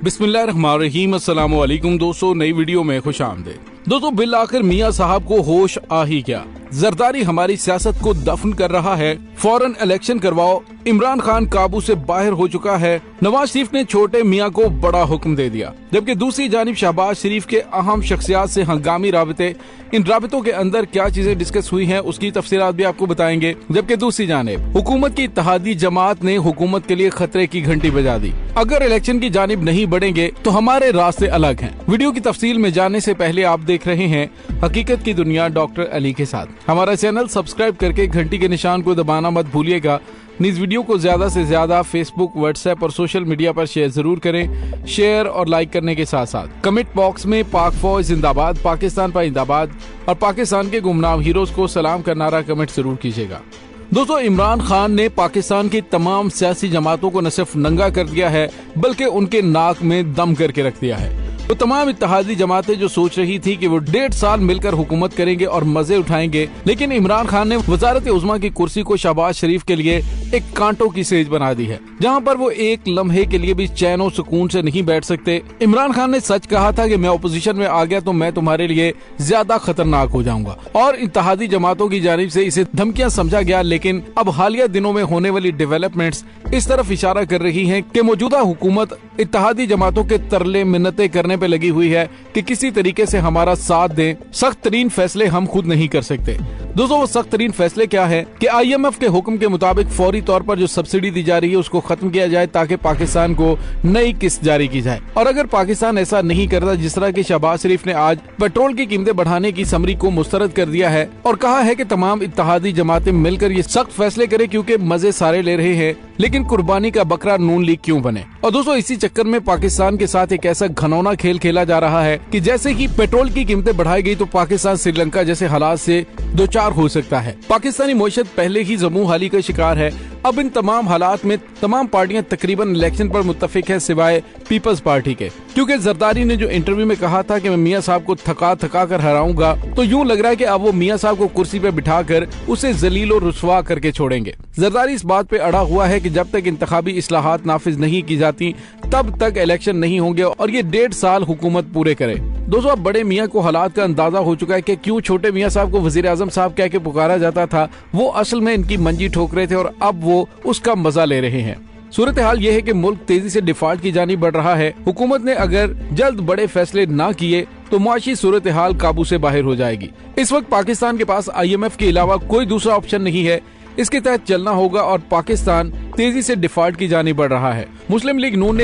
बिस्मिल्लाहिर्रहमानिर्रहीम। अस्सलामु अलैकुम दोस्तों, नई वीडियो में खुश आमदीद। दोस्तों, बिल आखिर मियां साहब को होश आ ही गया। जरदारी हमारी सियासत को दफन कर रहा है, फौरन इलेक्शन करवाओ। इमरान खान काबू से बाहर हो चुका है। नवाज शरीफ ने छोटे मियां को बड़ा हुक्म दे दिया, जबकि दूसरी जानिब शहबाज शरीफ के अहम शख्सियात से हंगामी राबते। इन राबतों के अंदर क्या चीजें डिस्कस हुई हैं, उसकी तफसीलात भी आपको बताएंगे। जबकि दूसरी जानिब हुकूमत की इत्तेहादी जमात ने हुकूमत के लिए खतरे की घंटी बजा दी। अगर इलेक्शन की जानिब नहीं बढ़ेंगे तो हमारे रास्ते अलग हैं। वीडियो की तफसील में जाने से पहले आप देख रहे हैं हकीकत की दुनिया डॉक्टर अली के साथ। हमारा चैनल सब्सक्राइब करके घंटी के निशान को दबाना मत भूलिएगा। इस वीडियो को ज्यादा से ज्यादा फेसबुक, व्हाट्सएप और सोशल मीडिया पर शेयर जरूर करें। शेयर और लाइक करने के साथ साथ कमेंट बॉक्स में पाक फौज जिंदाबाद, पाकिस्तान पाइंदाबाद और पाकिस्तान के गुमनाम हीरोज को सलाम का नारा कमेंट जरूर कीजिएगा। दोस्तों, इमरान खान ने पाकिस्तान की तमाम सियासी जमातों को न सिर्फ नंगा कर दिया है, बल्कि उनके नाक में दम करके रख दिया है। वो तमाम इत्तेहादी जमातें जो सोच रही थी कि वो 1.5 साल मिलकर हुकूमत करेंगे और मजे उठाएंगे, लेकिन इमरान खान ने वजारत उज़्मा की कुर्सी को शहबाज शरीफ के लिए एक कांटों की सेज बना दी है, जहां पर वो एक लम्हे के लिए भी चैन और सुकून से नहीं बैठ सकते। इमरान खान ने सच कहा था कि मैं अपोजिशन में आ गया तो मैं तुम्हारे लिए ज्यादा खतरनाक हो जाऊंगा, और इत्तेहादी जमातों की जानिब से इसे धमकियां समझा गया। लेकिन अब हालिया दिनों में होने वाली डेवलपमेंट्स इस तरफ इशारा कर रही हैं कि मौजूदा हुकूमत इत्तेहादी जमातों के तरले मिन्नतें करने पे लगी हुई है कि किसी तरीके से हमारा साथ दें। सख्त तरीन फैसले हम खुद नहीं कर सकते। दोस्तों, वो सख्त तरीन फैसले क्या है कि IMF के हुक्म के मुताबिक फौरी तौर पर जो सब्सिडी दी जा रही है उसको खत्म किया जाए, ताकि पाकिस्तान को नई किस्त जारी की जाए। और अगर पाकिस्तान ऐसा नहीं करता, जिस तरह की शहबाज शरीफ ने आज पेट्रोल की कीमतें बढ़ाने की समरी को मुस्तरद कर दिया है और कहा है कि तमाम इत्तेहादी जमातें मिलकर ये सख्त फैसले करें, क्योंकि मजे सारे ले रहे हैं, लेकिन कुर्बानी का बकरा नून लीग क्यों बने। और दोस्तों, इसी चक्कर में पाकिस्तान के साथ एक ऐसा घनौना खेल खेला जा रहा है कि जैसे ही पेट्रोल की कीमतें बढ़ाई गई तो पाकिस्तान श्रीलंका जैसे हालात से दो चार हो सकता है। पाकिस्तानी मईशत पहले ही जमू हाली का शिकार है। अब इन तमाम हालात में तमाम पार्टियां तकरीबन इलेक्शन पर मुत्तफिक है, सिवाय पीपल्स पार्टी के, क्योंकि जरदारी ने जो इंटरव्यू में कहा था कि मैं मियां साहब को थका थका कर हराऊंगा, तो यूं लग रहा है कि अब वो मियां साहब को कुर्सी पे बिठाकर उसे जलील और रुसवा करके छोड़ेंगे। जरदारी इस बात पे अड़ा हुआ है कि जब तक इंतखाबी इस्लाहात नाफिज नहीं की जाती तब तक इलेक्शन नहीं होंगे और ये 1.5 साल हुकूमत पूरे करे। दोस्तों, अब बड़े मियां को हालात का अंदाजा हो चुका है कि क्यों छोटे मियां साहब को वजीर आजम साहब कह के पुकारा जाता था। वो असल में इनकी मंजी ठोक रहे थे और अब वो उसका मजा ले रहे हैं। सूरत हाल ये है कि मुल्क तेजी से डिफॉल्ट की जानी बढ़ रहा है। हुकूमत ने अगर जल्द बड़े फैसले ना किए तो मुआशी सूरत हाल काबू से बाहर हो जाएगी। इस वक्त पाकिस्तान के पास IMF के अलावा कोई दूसरा ऑप्शन नहीं है। इसके तहत चलना होगा और पाकिस्तान तेजी से डिफॉल्ट की जानी बढ़ रहा है। मुस्लिम लीग नून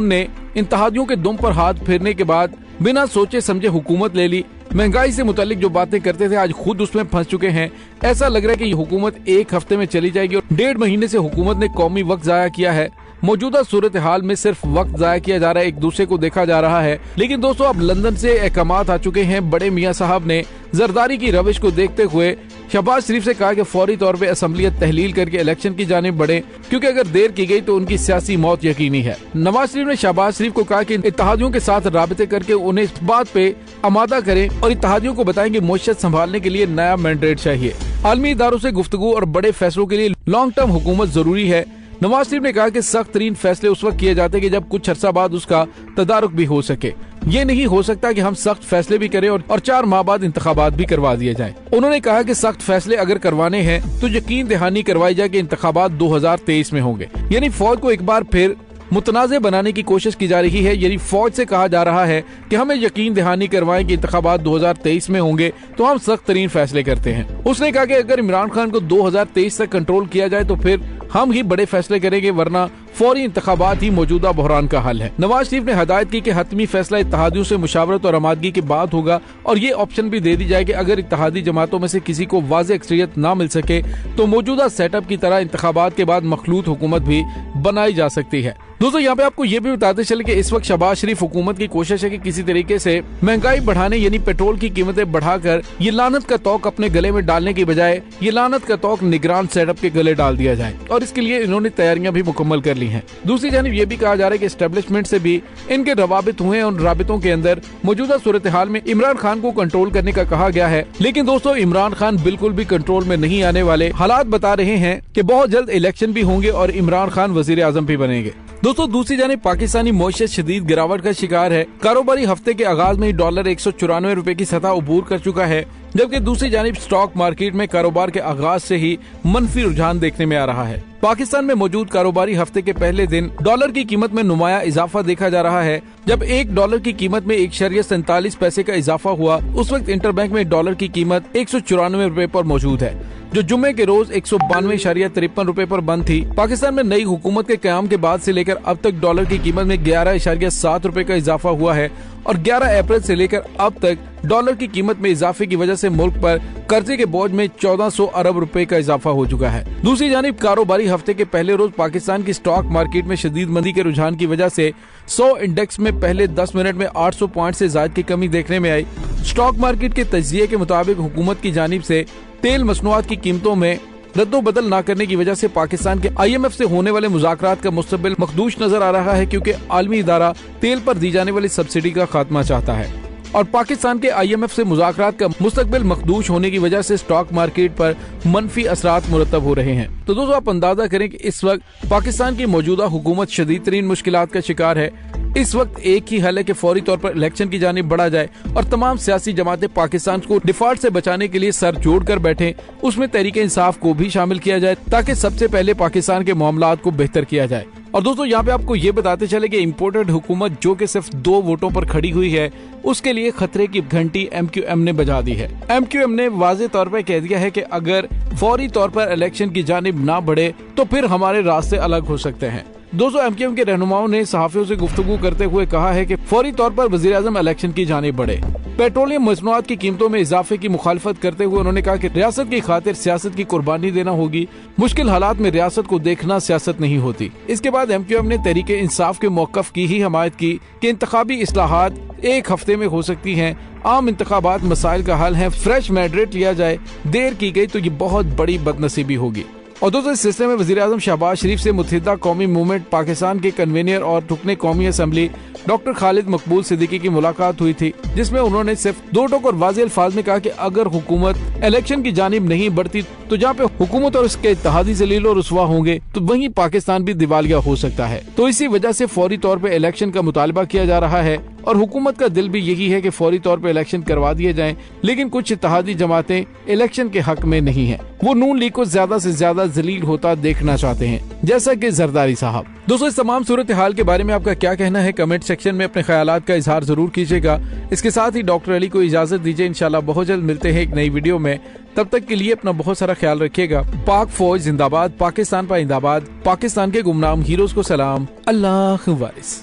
ने इत्तेहादियों के दुम पर हाथ फेरने के बाद बिना सोचे समझे हुकूमत ले ली। महंगाई से मुतालिक जो बातें करते थे आज खुद उसमें फंस चुके हैं। ऐसा लग रहा है कि ये हुकूमत एक हफ्ते में चली जाएगी और 1.5 महीने से हुकूमत ने कौमी वक्त जाया किया है। मौजूदा सूरत हाल में सिर्फ वक्त जाया किया जा रहा है, एक दूसरे को देखा जा रहा है। लेकिन दोस्तों, अब लंदन से अहकामात आ चुके हैं। बड़े मियां साहब ने जरदारी की रविश को देखते हुए शहबाज शरीफ से कहा कि फौरी तौर पे असम्बलियत तहलील करके इलेक्शन की जानिब बढ़े, क्योंकि अगर देर की गई तो उनकी सियासी मौत यकीनी है। नवाज शरीफ ने शहबाज शरीफ को कहा कि इत्तेहादियों के साथ राबते करके उन्हें इस बात पे आमादा करें और इत्तेहादियों को बताएं कि मईशत संभालने के लिए नया मैंडेट चाहिए। आलमी इदारों से गुफ्तगू और बड़े फैसलों के लिए लॉन्ग टर्म हुकूमत जरूरी है। नवाज शरीफ ने कहा कि सख्त तरीन फैसले उस वक्त किए जाते हैं कि जब कुछ अरसा बाद उसका तदारुक भी हो सके। ये नहीं हो सकता कि हम सख्त फैसले भी करें और 4 माह बाद इंतखाबात भी करवा दिए जाएं। उन्होंने कहा कि सख्त फैसले अगर करवाने हैं तो यकीन दहानी करवाई जाए कि इंतखाबात 2023 में होंगे। यानी फौज को एक बार फिर मुतनाज़े बनाने की कोशिश की जा रही है। यानी फौज से कहा जा रहा है कि हमें यकीन दहानी करवाएं कि इंतखाबात 2023 में होंगे तो हम सख्त तरीन फैसले करते हैं। उसने कहा कि अगर इमरान खान को 2023 तक कंट्रोल किया जाए तो फिर हम ही बड़े फैसले करेंगे, वरना फौरी इंतखाबात ही मौजूदा बहरान का हल है। नवाज शरीफ ने हदायत की कि हतमी फैसला इत्तेहादियों से मुशावरत और आमादगी के बाद होगा और ये ऑप्शन भी दे दी जाए कि अगर इत्तेहादी जमातों में से किसी को वाज़ेह अक्सरियत ना मिल सके तो मौजूदा सेटअप की तरह इंतखाबात के बाद मखलूत हुकूमत भी बनाई जा सकती है। दोस्तों, यहाँ पे आपको ये भी बताते चले कि इस वक्त शहबाज शरीफ हुकूमत की कोशिश है कि किसी तरीके से महंगाई बढ़ाने यानी पेट्रोल की कीमतें बढ़ाकर ये लानत का तौक अपने गले में डालने की बजाय ये लानत का तौक निगरान सेटअप के गले डाल दिया जाए, और इसके लिए इन्होंने तैयारियां भी मुकम्मल कर ली हैं। दूसरी जानिब ये भी कहा जा रहा है कि एस्टेब्लिशमेंट से भी इनके रवाबित हुए और राबितों के अंदर मौजूदा सूरत हाल में इमरान खान को कंट्रोल करने का कहा गया है। लेकिन दोस्तों, इमरान खान बिल्कुल भी कंट्रोल में नहीं आने वाले। हालात बता रहे हैं कि बहुत जल्द इलेक्शन भी होंगे और इमरान खान वजीर आजम भी बनेंगे। दोस्तों दूसरी जानिब पाकिस्तानी मईशत शदीद गिरावट का शिकार है। कारोबारी हफ्ते के आगाज में ही डॉलर 194 रुपए की सतह अबूर कर चुका है, जबकि दूसरी जानिब स्टॉक मार्केट में कारोबार के आगाज से ही मनफी रुझान देखने में आ रहा है। पाकिस्तान में मौजूद कारोबारी हफ्ते के पहले दिन डॉलर की कीमत में नुमाया इजाफा देखा जा रहा है। जब $1 की कीमत में 1.47 पैसे का इजाफा हुआ, उस वक्त इंटरबैंक में डॉलर की कीमत 194 रुपए पर मौजूद है, जो जुम्मे के रोज 192.53 रुपए पर बंद थी। पाकिस्तान में नई हुकूमत के कयाम के बाद से लेकर अब तक डॉलर की कीमत में 11.7 रुपए का इजाफा हुआ है और 11 अप्रैल से लेकर अब तक डॉलर की कीमत में इजाफे की वजह से मुल्क पर कर्जे के बोझ में 1400 अरब रुपए का इजाफा हो चुका है। दूसरी जानिब कारोबारी हफ्ते के पहले रोज पाकिस्तान की स्टॉक मार्केट में शदीद मंदी के रुझान की वजह से 100 इंडेक्स में पहले 10 मिनट में 800 पॉइंट से ज्यादा की कमी देखने में आई। स्टॉक मार्केट के तज्जिये के मुताबिक हुकूमत की जानिब से तेल मसनूआत की कीमतों में रद्दोबदल न करने की वजह से पाकिस्तान के IMF से होने वाले मुज़ाकरात का मुस्तकबिल मखदूश नजर आ रहा है, क्योंकि आलमी इदारा तेल पर दी जाने वाली सब्सिडी का खात्मा चाहता है और पाकिस्तान के IMF से मुज़ाकरात का मुस्तकबिल मखदूश होने की वजह से स्टॉक मार्केट पर मनफी असरात मुरतब हो रहे हैं। तो दोस्तों आप अंदाजा करें कि इस वक्त पाकिस्तान की मौजूदा हुकूमत शदीद तरीन मुश्किलात का शिकार है। इस वक्त एक ही हल है कि फौरी तौर पर इलेक्शन की जानिब बढ़ा जाए और तमाम सियासी जमातें पाकिस्तान को डिफॉल्ट से बचाने के लिए सर जोड़ कर बैठे, उसमें तहरीके इंसाफ को भी शामिल किया जाए ताकि सबसे पहले पाकिस्तान के मामलात को बेहतर किया जाए। और दोस्तों यहाँ पे आपको ये बताते चले कि इम्पोर्टेड हुकूमत जो कि सिर्फ 2 वोटों पर खड़ी हुई है, उसके लिए खतरे की घंटी MQM ने बजा दी है। MQM ने वाज़े तौर पर कह दिया है कि अगर फौरी तौर पर इलेक्शन की जानिब ना बढ़े तो फिर हमारे रास्ते अलग हो सकते हैं। दोस्तों MQM के रहनुमाओं ने सहाफियों से गुफ्तगू करते हुए कहा है कि फौरी तौर पर वज़ीर-ए-आज़म इलेक्शन की जानिब बढ़े। पेट्रोलियम मसनूआत की कीमतों में इजाफे की मुखालफत करते हुए उन्होंने कहा कि रियासत की खातिर सियासत की कुर्बानी देना होगी। मुश्किल हालात में रियासत को देखना सियासत नहीं होती। इसके बाद MQM ने तहरीके इंसाफ के मौक़िफ़ की ही हमायत की कि इंतखाबी इस्लाहात 1 हफ्ते में हो सकती हैं। आम इंतखाबात मसाइल का हल है, फ्रेश मैंडेट लिया जाए। देर की गई तो ये बहुत बड़ी बदनसीबी होगी। और दोस्तों इस सिलसिले में वज़ीर-ए-आज़म शहबाज शरीफ से मुत्तहिदा कौमी मूवमेंट पाकिस्तान के कन्वीनर और रुकने कौमी असम्बली डॉक्टर खालिद मकबूल सिद्दीकी की मुलाकात हुई थी, जिसमें उन्होंने सिर्फ 2 टोक और वाज़ेह अल्फाज में कहा कि अगर हुकूमत इलेक्शन की जानिब नहीं बढ़ती तो जहाँ पे हुकूमत और उसके इत्तेहादी ज़लील और रुसवा होंगे तो वहीं पाकिस्तान भी दिवालिया हो सकता है। तो इसी वजह से फौरी तौर पे इलेक्शन का मुतालबा किया जा रहा है और हुकूमत का दिल भी यही है कि फौरी तौर पे इलेक्शन करवा दिए जाएं, लेकिन कुछ इत्तेहादी जमातें इलेक्शन के हक में नहीं है। वो नून लीग को ज्यादा से ज्यादा जलील होता देखना चाहते हैं, जैसा कि जरदारी साहब। दोस्तों इस तमाम सूरत हाल के बारे में आपका क्या कहना है, कमेंट सेक्शन में अपने ख्यालात का इजहार जरूर कीजिएगा। इसके साथ ही डॉक्टर अली को इजाजत दीजिए, इंशाल्लाह बहुत जल्द मिलते हैं एक नई वीडियो में। तब तक के लिए अपना बहुत सारा ख्याल रखिएगा। पाक फौज जिंदाबाद, पाकिस्तान पाइंदाबाद, पाकिस्तान के गुमनाम हीरोज को सलाम, अल्लाह वारिस।